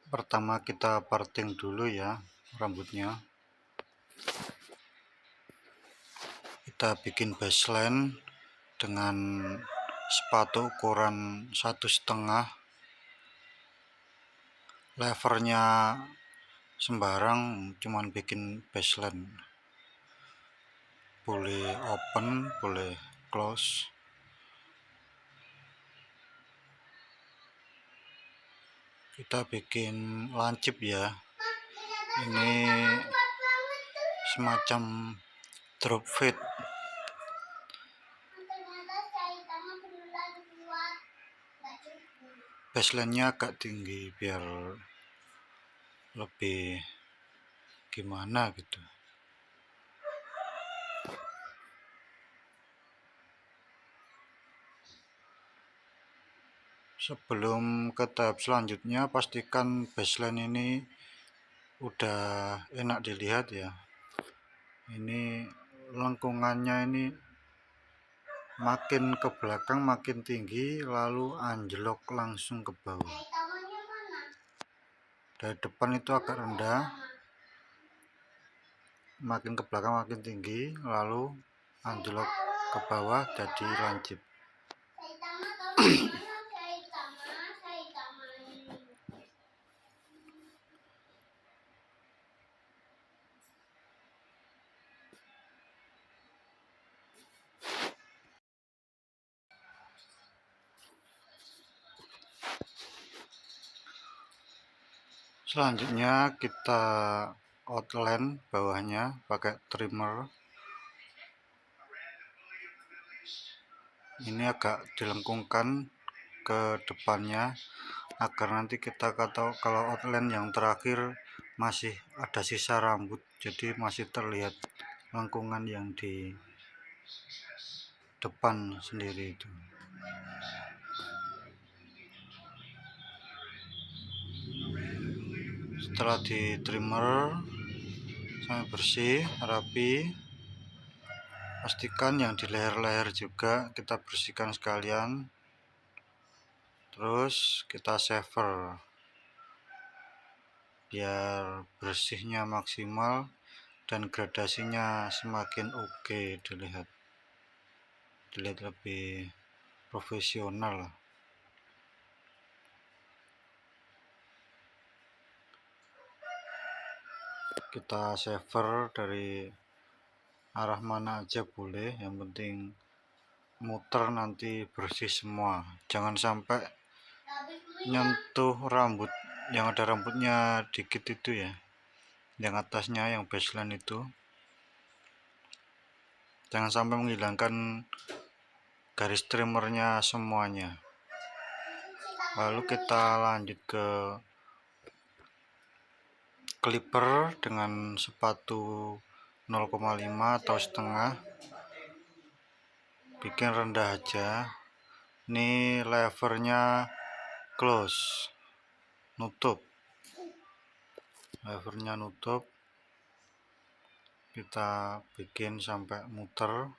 Pertama kita parting dulu ya rambutnya. Kita bikin baseline dengan sepatu ukuran 1,5. Levernya sembarang, cuman bikin baseline. Boleh open, boleh close. Kita bikin lancip ya. Ini semacam drop fit. Baseline-nya agak tinggi biar lebih gimana gitu. Sebelum ke tahap selanjutnya, pastikan baseline ini udah enak dilihat ya. Ini lengkungannya ini makin ke belakang makin tinggi, lalu anjlok langsung ke bawah. Dari depan itu agak rendah, makin ke belakang makin tinggi, lalu anjlok ke bawah jadi lancip. Selanjutnya kita outline bawahnya pakai trimmer. Ini agak dilengkungkan ke depannya agar nanti kita kalau outline yang terakhir masih ada sisa rambut, jadi masih terlihat lengkungan yang di depan sendiri itu. Setelah di trimmer sampai bersih rapi, pastikan yang di leher-leher juga kita bersihkan sekalian. Terus kita shaver biar bersihnya maksimal dan gradasinya semakin oke dilihat lebih profesional. Kita shaver dari arah mana aja boleh, yang penting muter nanti bersih semua. Jangan sampai nyentuh rambut yang ada rambutnya dikit itu ya, yang atasnya, yang baseline itu. Jangan sampai menghilangkan garis trimmernya semuanya. Lalu kita lanjut ke clipper dengan sepatu 0,5 atau setengah. Bikin rendah aja. Ini levernya close, nutup. Levernya nutup. Kita bikin sampai muter,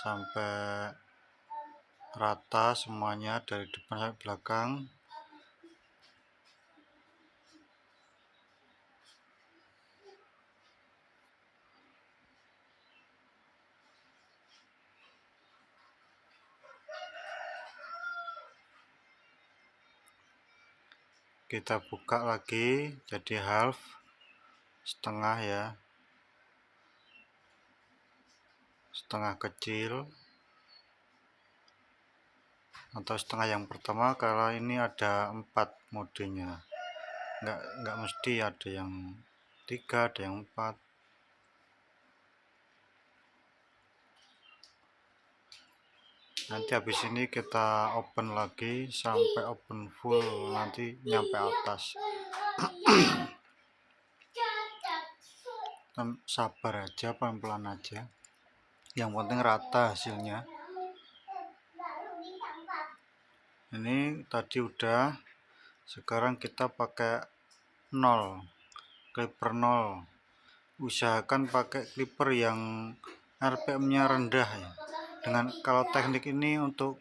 sampai rata semuanya dari depan sampai belakang. Kita buka lagi jadi half, setengah ya, setengah kecil atau setengah yang pertama. Kalau ini ada 4 modenya, nggak mesti ada yang 3, ada yang 4. Nanti habis ini kita open lagi sampai open full, nanti nyampe atas. Sabar aja, pelan-pelan aja, yang penting rata hasilnya. Ini tadi udah, sekarang kita pakai 0, clipper 0. Usahakan pakai clipper yang RPM-nya rendah ya. Dengan kalau teknik ini untuk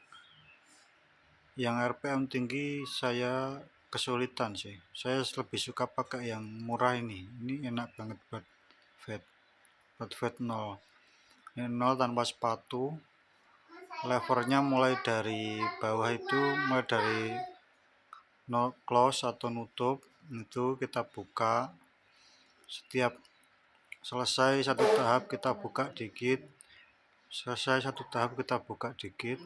yang RPM tinggi saya kesulitan sih. Saya lebih suka pakai yang murah ini enak banget buat fat 0. Ini 0 tanpa sepatu, levernya mulai dari bawah itu, mulai dari no close atau nutup itu kita buka. Setiap selesai satu tahap kita buka dikit, selesai satu tahap kita buka dikit.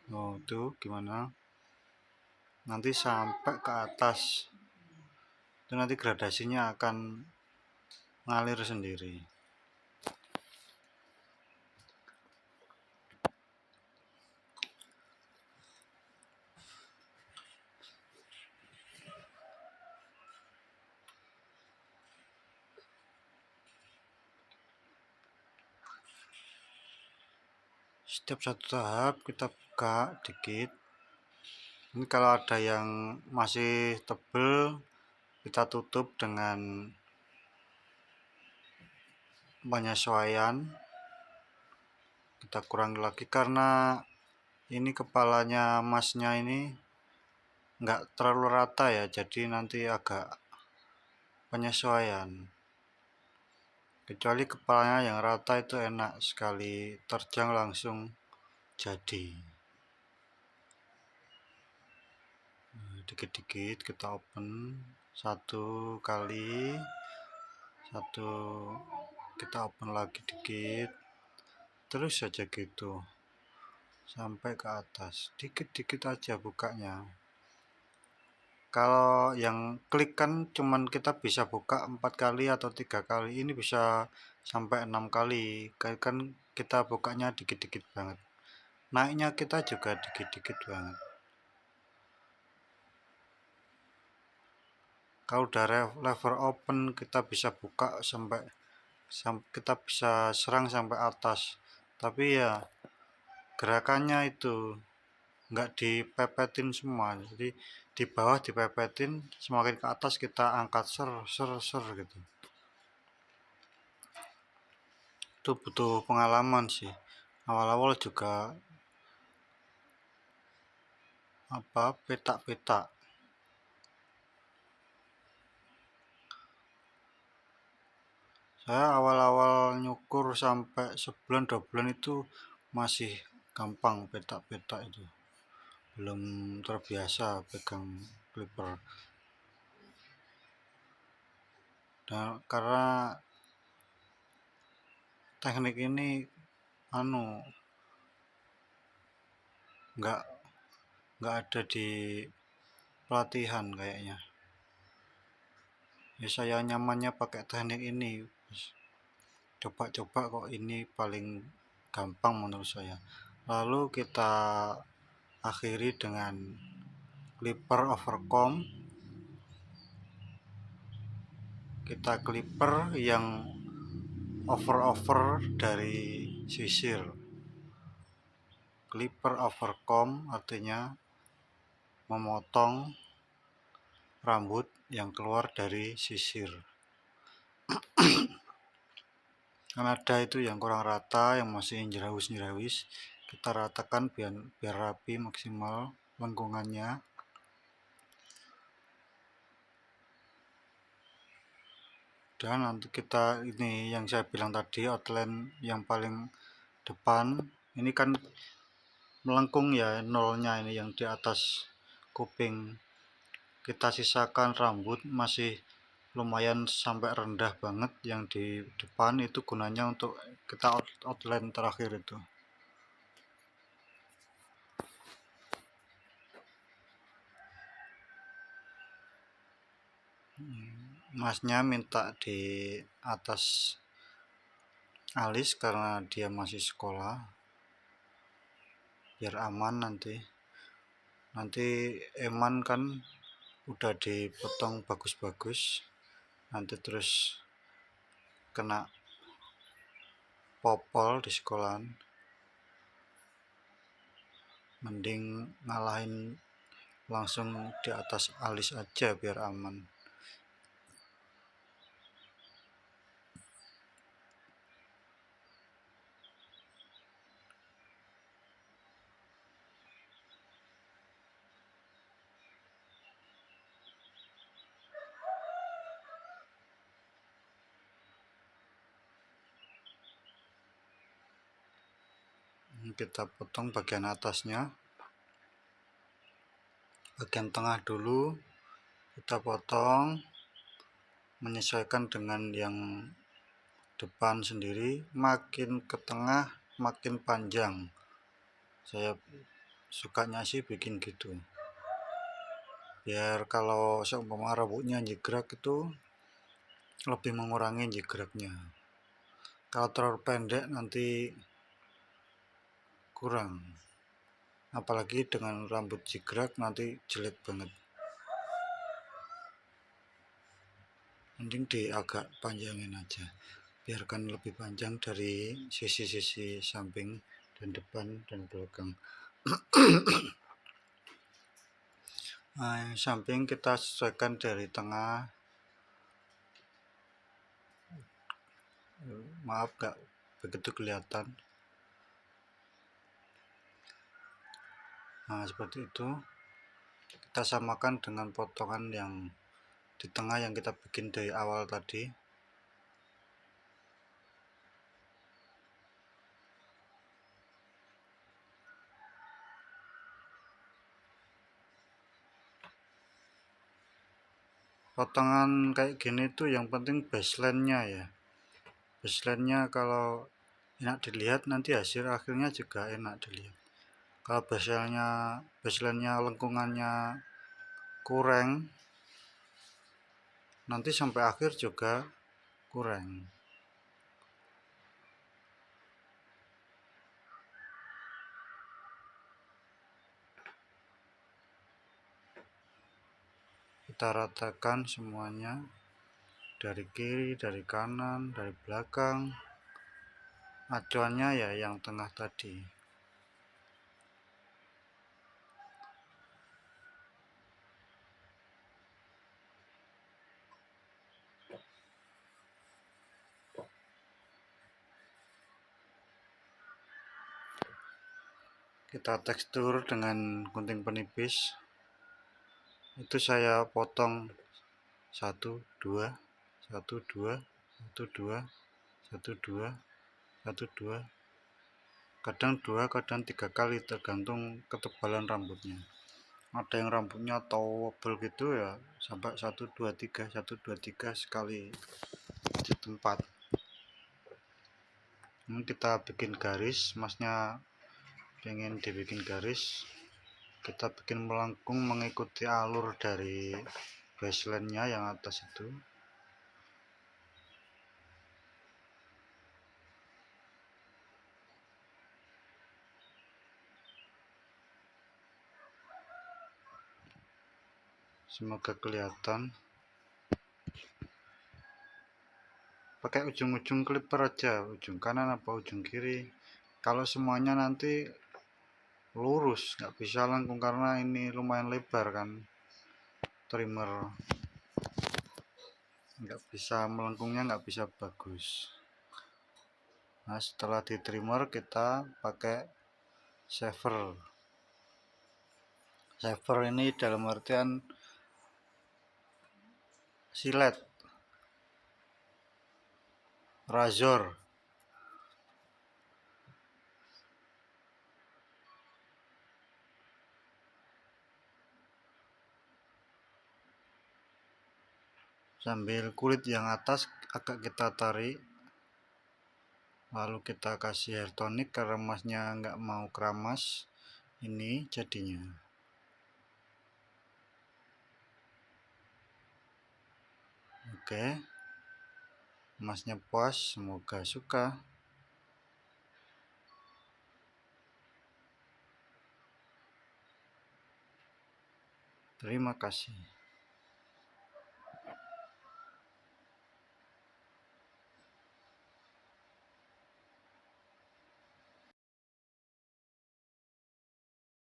Oh itu gimana, nanti sampai ke atas itu nanti gradasinya akan ngalir sendiri. Setiap satu tahap kita buka dikit. Ini kalau ada yang masih tebel kita tutup dengan penyesuaian, kita kurangi lagi karena ini kepalanya masnya ini enggak terlalu rata ya, jadi nanti agak penyesuaian. Kecuali kepalanya yang rata itu enak sekali, terjang langsung jadi. Dikit-dikit kita open, satu kali, satu kita open lagi dikit, terus saja gitu sampai ke atas, dikit-dikit aja bukanya. Kalau yang klik kan cuman kita bisa buka 4 kali atau 3 kali, ini bisa sampai 6 kali kan kita bukanya dikit-dikit banget, naiknya kita juga dikit-dikit banget. Kalau udah lever open kita bisa buka sampai kita bisa serang sampai atas, tapi ya gerakannya itu enggak dipepetin semua, jadi di bawah dipepetin, semakin ke atas kita angkat ser gitu. Itu butuh pengalaman sih, awal-awal juga petak-petak. Saya awal-awal nyukur sampai sebulan 2 bulan itu masih gampang petak-petak itu, belum terbiasa pegang clipper. Dan karena teknik ini nggak ada di pelatihan kayaknya ya, saya nyamannya pakai teknik ini, coba-coba kok ini paling gampang menurut saya. Lalu kita akhiri dengan clipper overcomb. Kita clipper yang over dari sisir. Clipper overcomb artinya memotong rambut yang keluar dari sisir. Kan ada itu yang kurang rata, yang masih jerawis, kita ratakan biar rapi maksimal lengkungannya. Dan nanti kita ini yang saya bilang tadi, outline yang paling depan ini kan melengkung ya, nolnya ini yang di atas kuping. Kita sisakan rambut masih lumayan sampai rendah banget yang di depan, itu gunanya untuk kita outline terakhir itu. Masnya minta di atas alis karena dia masih sekolah, biar aman. Nanti eman kan udah dipotong bagus-bagus, nanti terus kena popol di sekolahan, mending ngalahin langsung di atas alis aja biar aman. Kita potong bagian atasnya, bagian tengah dulu kita potong menyesuaikan dengan yang depan sendiri. Makin ke tengah makin panjang, saya sukanya sih bikin gitu, biar kalau seumpama rambutnya jegrak itu lebih mengurangi jegraknya. Kalau terlalu pendek nanti kurang, apalagi dengan rambut jegrak nanti jelek banget. Mending di agak panjangin aja, biarkan lebih panjang dari sisi-sisi samping dan depan dan belakang. Nah, samping kita sesuaikan dari tengah. Maaf gak begitu kelihatan. Nah, seperti itu. Kita samakan dengan potongan yang di tengah yang kita bikin dari awal tadi. Potongan kayak gini tuh yang penting baseline-nya ya. Baseline-nya kalau enak dilihat, nanti hasil akhirnya juga enak dilihat. Kalau baseline-nya lengkungannya kurang, nanti sampai akhir juga kurang. Kita ratakan semuanya, dari kiri, dari kanan, dari belakang. Acuannya ya yang tengah tadi. Kita tekstur dengan gunting penipis. Itu saya potong 1, 2, 1, 2, 1, 2, 1, 2, 1, 2, kadang 2, kadang 3 kali, tergantung ketebalan rambutnya. Ada yang rambutnya tebal gitu ya, sampai 1, 2, 3, 1, 2, 3 sekali di tempat. Ini kita bikin garis, masnya pengen dibikin garis, kita bikin melengkung mengikuti alur dari baseline-nya yang atas itu. Semoga kelihatan. Pakai ujung-ujung clipper aja, ujung kanan apa ujung kiri. Kalau semuanya nanti lurus, nggak bisa lengkung karena ini lumayan lebar kan trimmer, nggak bisa melengkungnya, nggak bisa bagus. Nah, setelah di trimmer kita pakai shaver. Shaver ini dalam artian silet, razor. Sambil kulit yang atas agak kita tarik, lalu kita kasih hair tonic karena emasnya nggak mau keramas. Ini jadinya. Oke, emasnya puas, semoga suka. Terima kasih.